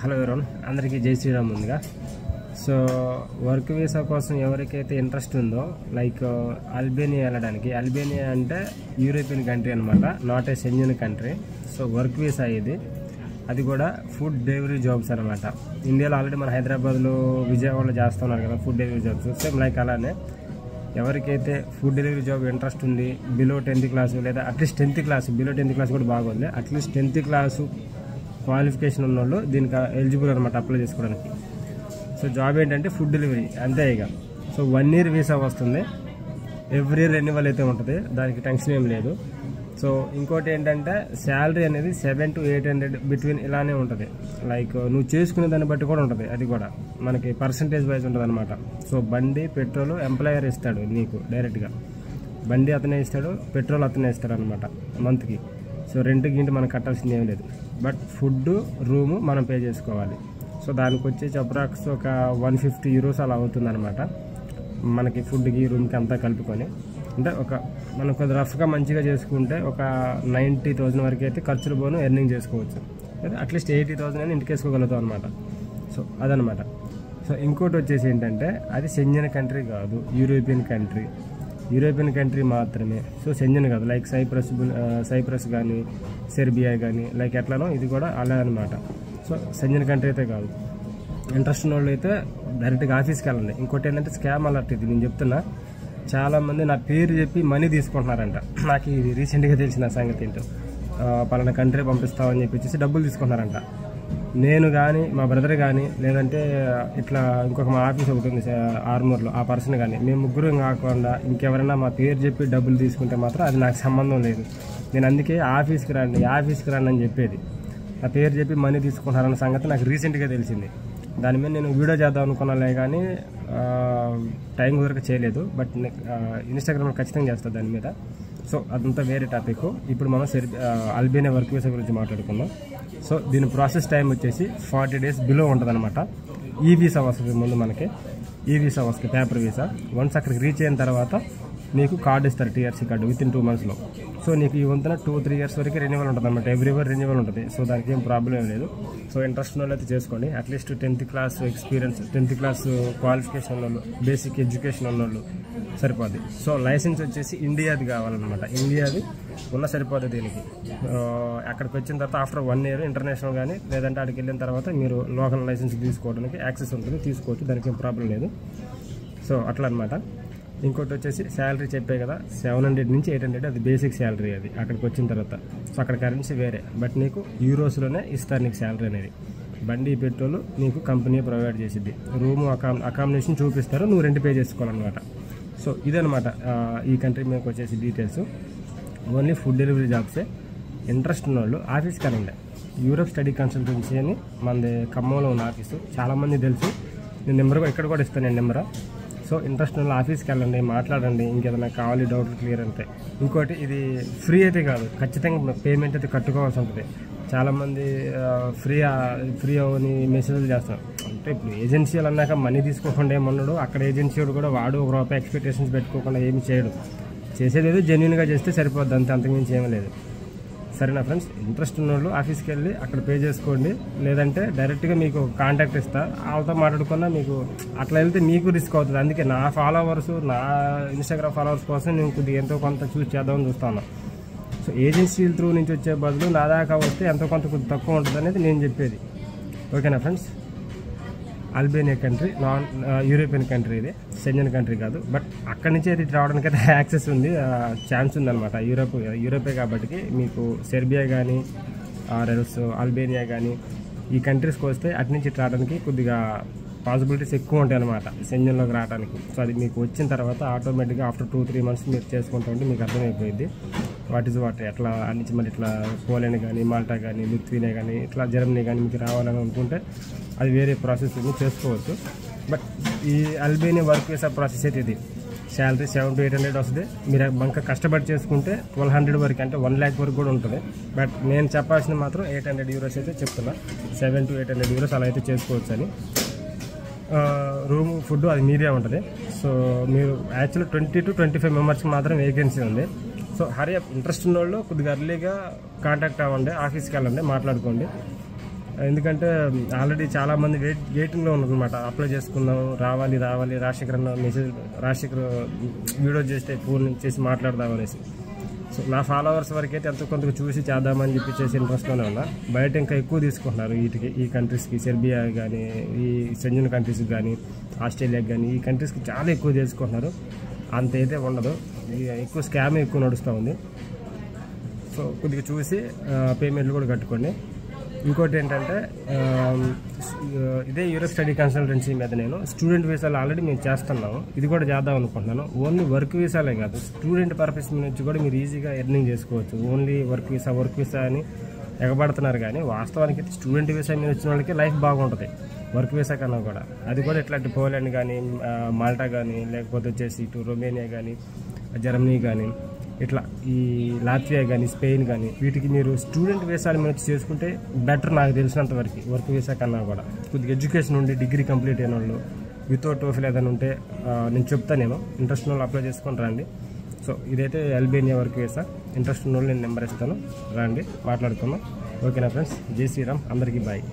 Hello everyone, అందరికీ జై శ్రీరామ్ ముందుగా. సో వర్క్ వీసా కోసం ఎవరికైతే ఇంట్రెస్ట్ ఉందో, లైక్ అల్బేనియా వెళ్ళడానికి. అల్బేనియా అంటే యూరోపియన్ కంట్రీ అనమాట, not a Schengen country. So work visa ఇది, అది కూడా ఫుడ్ డెలివరీ జాబ్స్ అనమాట. ఇండియాలో ఆల్రెడీ మన హైదరాబాద్లో, విజయవాడలో చేస్తున్నారు కదా food delivery jobs. Same like అలానే ఎవరికైతే ఫుడ్ డెలివరీ జాబ్ ఇంట్రెస్ట్ ఉంది, బిలో 10th క్లాసు లేదా at least 10th class, below 10th class కూడా బాగుంది, అట్లీస్ట్ 10th క్లాసు క్వాలిఫికేషన్ ఉన్న వాళ్ళు దీనికి ఎలిజిబుల్ అనమాట అప్లై చేసుకోవడానికి. సో జాబ్ ఏంటంటే ఫుడ్ డెలివరీ అంతే ఇక. సో 1 year వీసా వస్తుంది, ఎవ్రీ ఇయర్ రెన్యువల్ అయితే ఉంటుంది, దానికి టెన్షన్ ఏం లేదు. సో ఇంకోటి ఏంటంటే శాలరీ అనేది 700 to 800 బిట్వీన్ ఇలానే ఉంటుంది. లైక్ నువ్వు చేసుకునే దాన్ని బట్టి కూడా ఉంటుంది, అది కూడా మనకి పర్సంటేజ్ వైజ్ ఉంటుంది అనమాట. సో బండి, పెట్రోల్ ఎంప్లాయర్ ఇస్తాడు నీకు డైరెక్ట్గా. బండి అతనే ఇస్తాడు, పెట్రోల్ అతనే ఇస్తాడు అనమాట మంత్కి. సో రెంట్ గింటి మనం కట్టాల్సింది ఏం లేదు, బట్ ఫుడ్, రూము మనం పే చేసుకోవాలి. సో దానికి వచ్చేసి అప్రాక్స్ ఒక 150 euros అలా అవుతుంది అనమాట మనకి, ఫుడ్కి రూమ్కి అంతా కలుపుకొని. అంటే ఒక మనం కొద్ది రఫ్గా మంచిగా చేసుకుంటే ఒక 90,000 వరకు అయితే ఖర్చులు పోను ఎర్నింగ్ చేసుకోవచ్చు, లేదా అట్లీస్ట్ 80,000 అని ఇంటికి వేసుకోగలుగుతాం అనమాట. సో అదనమాట. సో ఇంకోటి వచ్చేసి ఏంటంటే అది షెంజెన్ కంట్రీ కాదు, యూరోపియన్ కంట్రీ. యూరోపియన్ కంట్రీ మాత్రమే. సో షెంజెన్ కాదు, లైక్ సైప్రస్ కానీ, సెర్బియా కానీ, లైక్ ఎట్లానో ఇది కూడా అలా అనమాట. సో షెంజెన్ కంట్రీ అయితే కాదు. ఇంట్రెస్ట్ ఉన్న వాళ్ళు అయితే డైరెక్ట్గా ఆఫీస్కి వెళ్ళండి. ఇంకోటి ఏంటంటే స్కామ్ అలర్ట్ ఇది నేను చెప్తున్నా. చాలామంది నా పేరు చెప్పి మనీ తీసుకుంటున్నారంట. నాకు ఇది రీసెంట్గా తెలిసిన సంగతి ఏంటో, పలానా కంట్రీ పంపిస్తామని చెప్పి డబ్బులు తీసుకుంటున్నారంట. నేను కానీ, మా బ్రదర్ కానీ, లేదంటే ఇట్లా ఇంకొక మా ఆఫీస్ ఒకటి ఉంది ఆర్మూర్లో, ఆ పర్సన్ కానీ, మేము ముగ్గురం కాకుండా ఇంకెవరైనా మా పేరు చెప్పి డబ్బులు తీసుకుంటే మాత్రం అది నాకు సంబంధం లేదు. నేను అందుకే ఆఫీస్కి రండి అని చెప్పేది. నా పేరు చెప్పి మనీ తీసుకుంటున్నారన్న సంగతి నాకు రీసెంట్గా తెలిసింది. దాని మీద నేను వీడియో చేద్దాం అనుకున్నాలే కానీ టైం కుదరక చేయలేదు, బట్ ఇన్స్టాగ్రామ్లో ఖచ్చితంగా చేస్తాను దాని మీద. సో అదంతా వేరే టాపిక్. ఇప్పుడు మనం అల్బేనియా వర్క్ వీసా గురించి మాట్లాడుకుందాం. సో దీని ప్రాసెస్ టైం వచ్చేసి 40 days బిలో ఉంటుంది అనమాట. ఈ వీసా వస్తుంది ముందు మనకి, ఈ వీసా వస్తుంది పేపర్ వీసా. వన్స్ అక్కడికి రీచ్ అయిన తర్వాత నీకు కార్డు ఇస్తారు, TRC కార్డు, విత్ ఇన్ 2 monthsలో. సో నీకు ఈ వంతున 2-3 years వరకు రెన్యువల్ ఉంటుంది అనమాట, ఎవ్రీ ఇయర్ రెన్యువల్ ఉంటుంది. సో దానికి ఏం ప్రాబ్లం ఏం లేదు. సో ఇంట్రెస్ట్ ఉన్న వాళ్ళు అయితే చేసుకోండి. At least 10th class experience, 10th class qualification ఉన్న వాళ్ళు, బేసిక్ ఎడ్యుకేషన్ ఉన్న వాళ్ళు సరిపోద్ది. సో లైసెన్స్ వచ్చేసి ఇండియాది కావాలన్నమాట, ఇండియాది ఉన్న సరిపోతుంది దీనికి. అక్కడికి వచ్చిన తర్వాత ఆఫ్టర్ 1 year ఇంటర్నేషనల్ కానీ, లేదంటే అక్కడికి వెళ్ళిన తర్వాత మీరు లోకల్ లైసెన్స్ తీసుకోవడానికి యాక్సెస్ ఉంటుంది, తీసుకోవచ్చు, దానికి ఏం ప్రాబ్లం లేదు. సో అట్లా అనమాట. ఇంకోటి వచ్చేసి శాలరీ చెప్పే కదా, 700 నుంచి 800 అది బేసిక్ శాలరీ. అది అక్కడికి వచ్చిన తర్వాత. సో అక్కడ కరెన్సీ వేరే, బట్ నీకు యూరోస్లోనే ఇస్తారు నీకు శాలరీ అనేది. బండి, పెట్రోల్ నీకు కంపెనీ ప్రొవైడ్ చేసిద్ది, రూము, అకామిడేషన్ చూపిస్తారు, నువ్వు రెంట్ పే చేసుకోవాలన్నమాట. సో ఇదనమాట ఈ కంట్రీ మీకు వచ్చేసి డీటెయిల్స్. ఓన్లీ ఫుడ్ డెలివరీ జాబ్సే. ఇంట్రెస్ట్ ఉన్న వాళ్ళు ఆఫీస్కి వెళ్ళండి. యూరోప్ స్టడీ కన్సల్టెన్సీ అని మనది ఖమ్మంలో ఉన్న ఆఫీసు, చాలామంది తెలుసు. నేను నెంబర్ ఇక్కడ కూడా ఇస్తాను, నేను నెంబర్. సో ఇంట్రెస్ట్ ఉన్న ఆఫీస్కి వెళ్ళండి, మాట్లాడండి, ఇంకేదైనా కావాలి, డౌట్లు క్లియర్ అంతే. ఇంకోటి ఇది ఫ్రీ అయితే కాదు, ఖచ్చితంగా పేమెంట్ అయితే కట్టుకోవాల్సి ఉంటుంది. చాలామంది ఫ్రీ అవని మెసేజ్లు చేస్తారు. అంటే ఇప్పుడు ఏజెన్సీలు అన్నాక మనీ తీసుకోకుండా ఏమన్నాడు, అక్కడ ఏజెన్సీ కూడా వాడు ₹1 ఎక్స్పెక్టేషన్స్ పెట్టుకోకుండా ఏమి చేయడు. చేసేది ఏదో జెన్యున్గా చేస్తే సరిపోద్ది, అంతే, అంతకుమించి ఏమీ లేదు. సరేనా ఫ్రెండ్స్? ఇంట్రెస్ట్ ఉన్న వాళ్ళు ఆఫీస్కి వెళ్ళి అక్కడ పే చేసుకోండి, లేదంటే డైరెక్ట్గా మీకు కాంటాక్ట్ ఇస్తా, వాళ్ళతో మాట్లాడుకున్నా మీకు అట్లా వెళ్తే మీకు రిస్క్ అవుతుంది. అందుకే నా ఫాలోవర్స్, నా ఇన్స్టాగ్రామ్ ఫాలోవర్స్ కోసం నేను కొద్దిగా ఎంతో కొంత చూస్ చేద్దామని చూస్తాను. సో ఏజెన్సీల త్రూ నుంచి వచ్చే బదులు నా దాకా వస్తే ఎంతో కొంత కొద్దిగా తక్కువ ఉంటుంది అనేది నేను చెప్పేది. ఓకేనా friends? Albania country European country, ఇది షెంజెన్ కంట్రీ కాదు, బట్ అక్కడి నుంచి అయితే రావడానికి అయితే యాక్సెస్ ఉంది, ఛాన్స్ ఉందన్నమాట. యూరోపే కాబట్టి మీకు సెర్బియా కానీ, అల్బేనియా కానీ ఈ కంట్రీస్కి వస్తే అటు నుంచి రావడానికి కొద్దిగా పాసిబిలిటీస్ ఎక్కువ ఉంటాయి అనమాట షెంజెన్లోకి రావడానికి. సో అది మీకు వచ్చిన తర్వాత ఆటోమేటిక్గా ఆఫ్టర్ 2-3 months మీరు చేసుకుంటూ ఉంటే మీకు అర్థమైపోయింది వాట్ ఈజ్ వాట్. ఎట్లా అన్నించి మళ్ళీ ఇట్లా పోలాండ్ కానీ, మాల్టా కానీ, లిథువేనియా కానీ, ఇట్లా జర్మనీ కానీ మీకు రావాలని అనుకుంటే అది వేరే ప్రాసెస్ చేసుకోవచ్చు. బట్ ఈ అల్బేనియా వర్క్ వీసా ప్రాసెస్ అయితే ఇది. శాలరీ 700 to 800 వస్తుంది. మీరు ఇంకా కష్టపడి చేసుకుంటే 1200 వరకు, అంటే 1 lakh వరకు కూడా ఉంటుంది. బట్ నేను చెప్పాల్సింది మాత్రం 800 euros అయితే చెప్తున్నా, 700 to 800 euros అలా అయితే చేసుకోవచ్చు అని. రూమ్, ఫుడ్ అది మీరే ఉంటుంది. సో మీరు యాక్చువల్లీ 20 to 25 మెంబర్స్కి మాత్రం వేకెన్సీ ఉంది. సో హరీ అప్, ఇంట్రెస్ట్ ఉన్న వాళ్ళు కొద్దిగా ఎర్లీగా కాంటాక్ట్ అవ్వండి, ఆఫీస్కి వెళ్ళండి, మాట్లాడుకోండి. ఎందుకంటే ఆల్రెడీ చాలామంది వెయిటింగ్లో ఉన్నారనమాట. అప్లై చేసుకుందాం, రావాలి రాజశేఖర్ వీడియో చేస్తే ఫోన్ చేసి మాట్లాడదాం అనేసి. సో నా ఫాలోవర్స్ వరకు అయితే ఎంతో కొంత చూసి చేద్దామని చెప్పి ఇంట్రెస్ట్లోనే ఉన్నా. బయట ఇంకా ఎక్కువ తీసుకుంటున్నారు ఈ కంట్రీస్కి, సెర్బియా కానీ, ఈ సెంజన్ కంట్రీస్కి కానీ, ఆస్ట్రేలియాకి కానీ, ఈ కంట్రీస్కి చాలా ఎక్కువ చేసుకుంటున్నారు. అంత అయితే ఉండదు, ఎక్కువ స్కామ్ ఎక్కువ నడుస్తూ ఉంది. సో కొద్దిగా చూసి పేమెంట్లు కూడా కట్టుకోండి. ఇంకోటి ఏంటంటే ఇదే యూరోప్ స్టడీ కన్సల్టెన్సీ మీద నేను స్టూడెంట్ వీసాలు ఆల్రెడీ మేము చేస్తున్నాము, ఇది కూడా చేద్దాం అనుకుంటున్నాను. ఓన్లీ వర్క్ వీసాలే కాదు, స్టూడెంట్ పర్పస్ నుంచి కూడా మీరు ఈజీగా ఎర్నింగ్ చేసుకోవచ్చు. ఓన్లీ వర్క్ వీసా అని ఎగబడుతున్నారు, కానీ వాస్తవానికి స్టూడెంట్ వీసా మీద వచ్చిన వాళ్ళకి లైఫ్ బాగుంటుంది వర్క్ వీసా కన్నా కూడా. అది కూడా ఇట్లాంటి పోలాండ్ కానీ, మాల్టా కానీ, లేకపోతే వచ్చేసి ఇటు రొమేనియా కానీ, జర్మనీ కానీ, ఇట్లా ఈ లాట్వియా కానీ, స్పెయిన్ కానీ, వీటికి మీరు స్టూడెంట్ వీసాల మీద చేసుకుంటే బెటర్ నాకు తెలిసినంత వరకు వర్క్ వీసా కన్నా కూడా. కొద్దిగా ఎడ్యుకేషన్ ఉండి డిగ్రీ కంప్లీట్ అయిన వాళ్ళు వితౌట్ టోఫెల్ ఏదైనా ఉంటే నేను చెప్తాను, ఇంట్రెస్ట్ ఉన్న వాళ్ళు అప్లై చేసుకొని రండి. సో ఇదైతే అల్బేనియా వర్క్ వీసా. ఇంట్రెస్ట్ ఉన్న వాళ్ళు నేను నెంబర్ ఇస్తాను, రండి మాట్లాడుకుందాం. ఓకేనా ఫ్రెండ్స్, జై శ్రీరామ్, అందరికీ బాయ్.